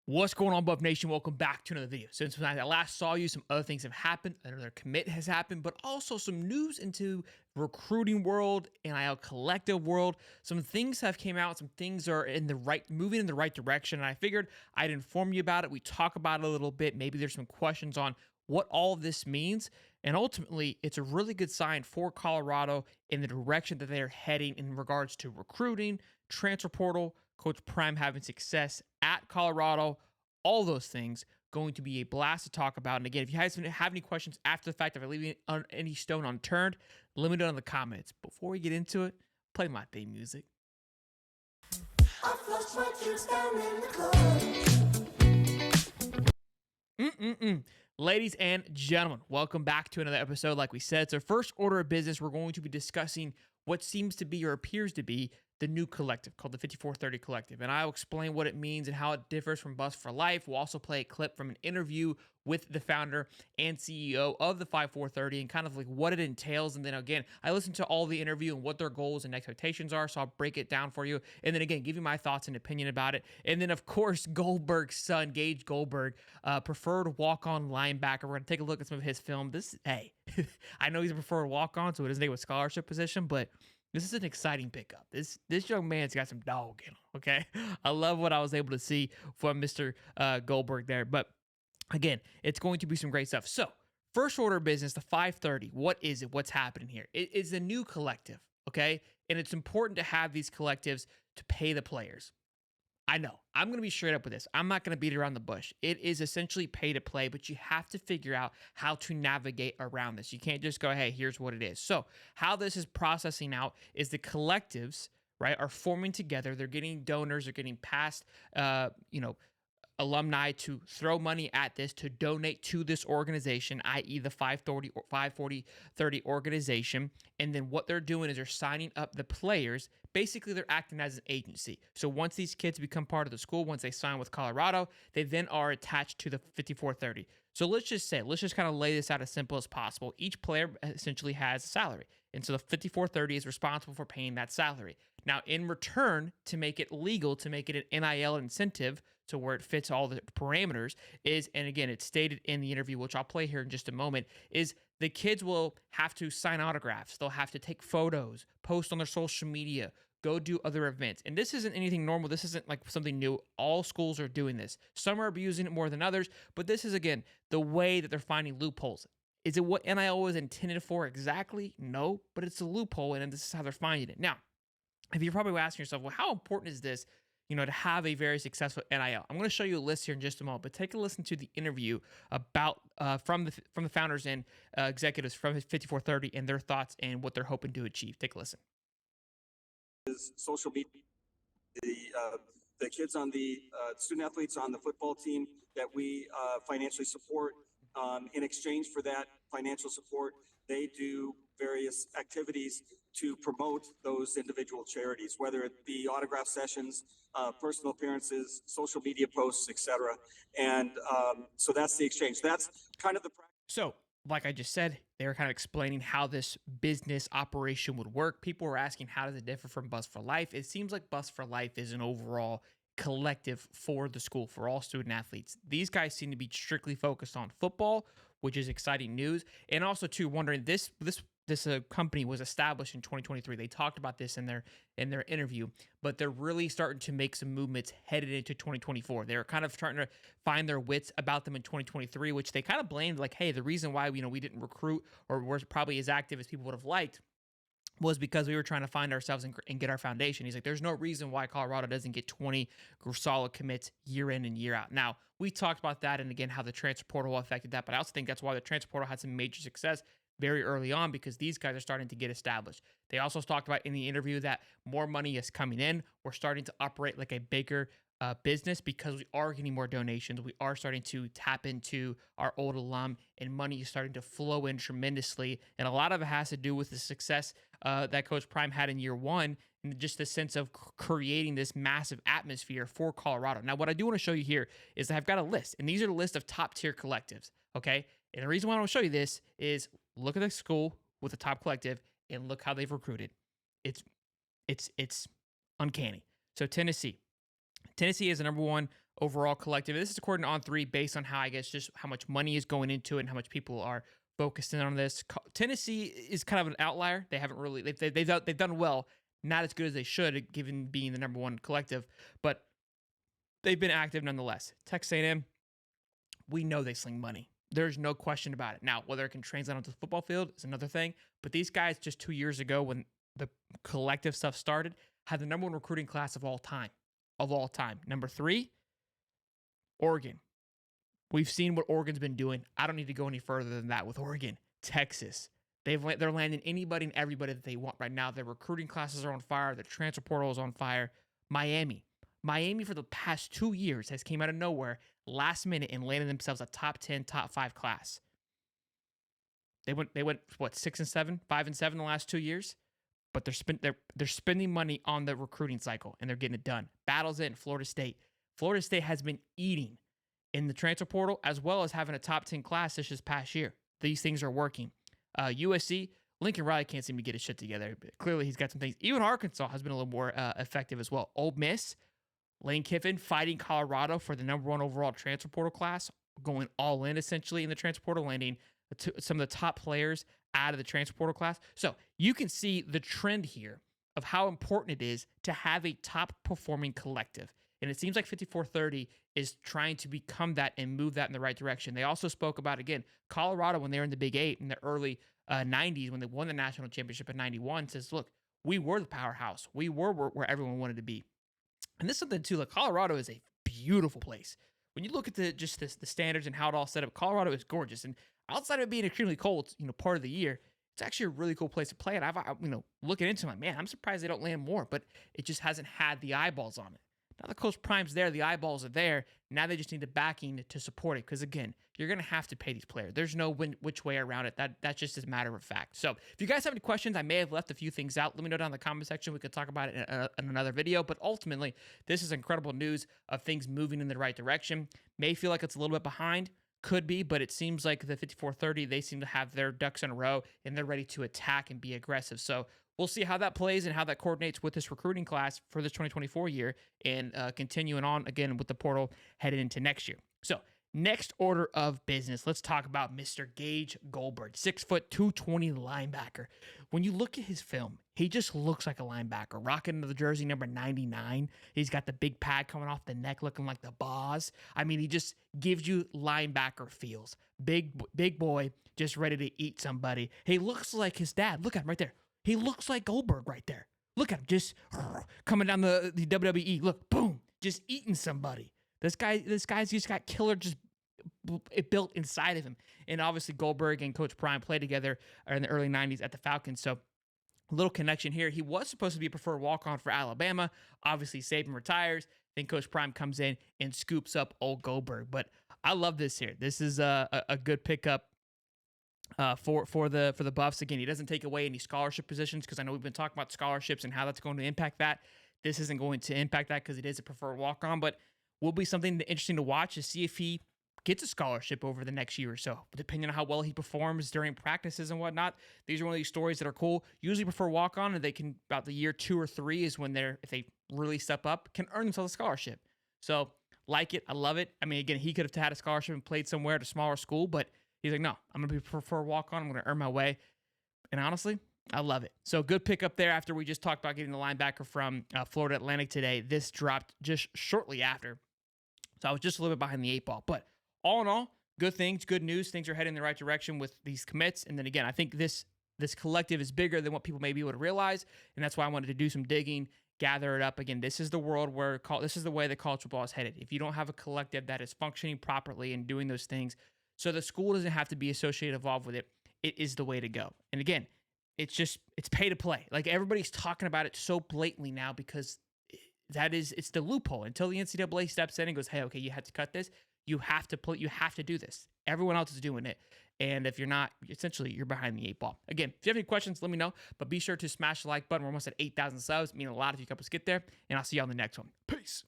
What's going on, Buff Nation? Welcome back to another video. Since when I last saw you, some other things have happened. Another commit has happened, but also some news into recruiting world, NIL collective world. Some things have came out. Some things are moving in the right direction. And I figured I'd inform you about it. We talk about it a little bit. Maybe there's some questions on what all of this means. And ultimately, it's a really good sign for Colorado in the direction that they're heading in regards to recruiting, transfer portal, Coach Prime having success at Colorado, all those things going to be a blast to talk about. And again, if you guys have any questions after the fact, if I leave any stone unturned, let me know in the comments. Before we get into it, play my theme music. I flush my kids down in the club. Ladies and gentlemen, welcome back to another episode. Like we said, it's our first order of business. We're going to be discussing what seems to be or appears to be the new collective called the 5430 Collective. And I'll explain what it means and how it differs from Bus for Life. We'll also play a clip from an interview with the founder and CEO of the 5430 and kind of like what it entails. And then again, I listened to all the interview and what their goals and expectations are. So I'll break it down for you. And then again, give you my thoughts and opinion about it. And then of course, Goldberg's son, Gage Goldberg, preferred walk-on linebacker. We're going to take a look at some of his film. I know he's a preferred walk-on, so it doesn't take a scholarship position, but this is an exciting pickup. This young man's got some dog in him, okay? I love what I was able to see from Mr. Goldberg there. But again, it's going to be some great stuff. So, first order of business, the 530. What is it? What's happening here? It is a new collective, okay? And it's important to have these collectives to pay the players. I know. I'm going to be straight up with this. I'm not going to beat around the bush. It is essentially pay to play, but you have to figure out how to navigate around this. You can't just go, hey, here's what it is. So how this is processing out is the collectives, right, are forming together. They're getting donors. They're getting past, alumni to throw money at this, to donate to this organization, i.e. the 540-30 organization. And then what they're doing is they're signing up the players. Basically, they're acting as an agency. So once these kids become part of the school, once they sign with Colorado, they then are attached to the 5430. So let's just kind of lay this out as simple as possible. Each player essentially has a salary. And so the 5430 is responsible for paying that salary. Now, in return, to make it legal, to make it an NIL incentive, to where it fits all the parameters is, and again, it's stated in the interview, which I'll play here in just a moment, is the kids will have to sign autographs. They'll have to take photos, post on their social media, go do other events. And this isn't anything normal. This isn't like something new. All schools are doing this. Some are abusing it more than others, but this is, again, the way that they're finding loopholes. Is it what NIL was intended for exactly? No, but it's a loophole, and this is how they're finding it. Now, if you're probably asking yourself, well, how important is this, to have a very successful NIL? I'm going to show you a list here in just a moment, but take a listen to the interview about from the founders and executives from 5430 and their thoughts and what they're hoping to achieve. Take a listen. Is social media, the kids on the student athletes on the football team that we financially support. In exchange for that financial support, they do various activities to promote those individual charities, whether it be autograph sessions, personal appearances, social media posts, etc. And so that's the exchange. That's kind of the practice. So, like I just said, they were kind of explaining how this business operation would work. People were asking, how does it differ from Bus for Life? It seems like Bus for Life is an overall collective for the school, for all student athletes. These guys seem to be strictly focused on football, which is exciting news. And also, too, wondering, this company was established in 2023. They talked about this in their interview, but they're really starting to make some movements headed into 2024. They're kind of trying to find their wits about them in 2023, which they kind of blamed, like, hey, the reason why we didn't recruit or were probably as active as people would have liked was because we were trying to find ourselves and get our foundation. He's like, there's no reason why Colorado doesn't get 20 solid commits year in and year out. Now, we talked about that and again, how the transfer portal affected that, but I also think that's why the transfer portal had some major success very early on, because these guys are starting to get established. They also talked about in the interview that more money is coming in. We're starting to operate like a bigger business because we are getting more donations. We are starting to tap into our old alum, and money is starting to flow in tremendously. And a lot of it has to do with the success that Coach Prime had in year one, and just the sense of creating this massive atmosphere for Colorado. Now, what I do want to show you here is I've got a list, and these are the list of top tier collectives, okay? And the reason why I want to show you this is look at the school with the top collective and look how they've recruited. It's uncanny. So Tennessee is the number one overall collective. This is according to On3, based on how, I guess, just how much money is going into it and how much people are focused in on this. Tennessee is kind of an outlier. They haven't really they've done well, not as good as they should, given being the number one collective, but they've been active nonetheless. Texas A&M, we know they sling money. There's no question about it. Now, whether it can translate onto the football field is another thing. But these guys, just 2 years ago, when the collective stuff started, had the number one recruiting class of all time. Of all time. Number 3, Oregon. We've seen what Oregon's been doing. I don't need to go any further than that with Oregon. Texas. They're landing anybody and everybody that they want right now. Their recruiting classes are on fire. Their transfer portal is on fire. Miami. Miami for the past 2 years has came out of nowhere last minute and landed themselves a top 10, top 5 class. They went what, 6 and 7, 5 and 7 the last 2 years, but they're spending money on the recruiting cycle and they're getting it done. Battles in Florida State. Florida State has been eating in the transfer portal as well as having a top 10 class this past year. These things are working. USC, Lincoln Riley can't seem to get his shit together. But clearly, he's got some things. Even Arkansas has been a little more effective as well. Ole Miss, Lane Kiffin fighting Colorado for the number 1 overall transfer portal class, going all in essentially in the transfer portal, landing some of the top players out of the transfer portal class. So you can see the trend here of how important it is to have a top performing collective. And it seems like 5430 is trying to become that and move that in the right direction. They also spoke about, again, Colorado when they were in the Big 8 in the early 90s when they won the national championship in 91, says, look, we were the powerhouse. We were where everyone wanted to be. And this is something, too, like Colorado is a beautiful place. When you look at the standards and how it all set up, Colorado is gorgeous. And outside of it being extremely cold, part of the year, it's actually a really cool place to play. And looking into it, man, I'm surprised they don't land more, but it just hasn't had the eyeballs on it. Now the Coach Prime's there, the eyeballs are there. Now they just need the backing to support it. Because again, you're going to have to pay these players. There's no which way around it. That's just a matter of fact. So if you guys have any questions, I may have left a few things out. Let me know down in the comment section. We could talk about it in another video. But ultimately, this is incredible news of things moving in the right direction. May feel like it's a little bit behind. Could be, but it seems like the 5430, they seem to have their ducks in a row and they're ready to attack and be aggressive. So we'll see how that plays and how that coordinates with this recruiting class for this 2024 year and continuing on again with the portal headed into next year. So next order of business, let's talk about Mr. Gage Goldberg, 6 foot 220 linebacker. When you look at his film, he just looks like a linebacker, rocking the jersey number 99. He's got the big pad coming off the neck, looking like the boss. I mean, he just gives you linebacker feels. Big boy, just ready to eat somebody. He looks like his dad. Look at him right there. He looks like Goldberg right there. Look at him, just coming down the WWE. Look, boom, just eating somebody. This guy's just got killer just built inside of him. And obviously Goldberg and Coach Prime played together in the early 90s at the Falcons. So a little connection here. He was supposed to be a preferred walk-on for Alabama. Obviously Saban retires. Then Coach Prime comes in and scoops up old Goldberg. But I love this here. This is a good pickup for the Buffs. Again, he doesn't take away any scholarship positions because I know we've been talking about scholarships and how that's going to impact that. This isn't going to impact that because it is a preferred walk-on, but will be something interesting to watch to see if he gets a scholarship over the next year or so, depending on how well he performs during practices and whatnot. These are one of these stories that are cool. Usually prefer walk-on, and they can, about the year 2 or 3 is when if they really step up, can earn themselves a scholarship. So, like it. I love it. I mean, again, he could have had a scholarship and played somewhere at a smaller school, but he's like, no, I'm going to prefer walk-on. I'm going to earn my way. And honestly, I love it. So good pick up there after we just talked about getting the linebacker from Florida Atlantic today. This dropped just shortly after. So I was just a little bit behind the 8 ball. But all in all, good things, good news. Things are heading in the right direction with these commits. And then again, I think this collective is bigger than what people may be able to realize. And that's why I wanted to do some digging, gather it up. Again, this is the world where this is the way that college football is headed. If you don't have a collective that is functioning properly and doing those things, so the school doesn't have to be associated, involved with it, it is the way to go. And again, it's pay to play. Like everybody's talking about it so blatantly now because it's the loophole. Until the NCAA steps in and goes, hey, okay, you had to cut this. You have to do this. Everyone else is doing it. And if you're not, essentially, you're behind the 8 ball. Again, if you have any questions, let me know. But be sure to smash the like button. We're almost at 8,000 subs. It means a lot if you help us get there. And I'll see you on the next one. Peace.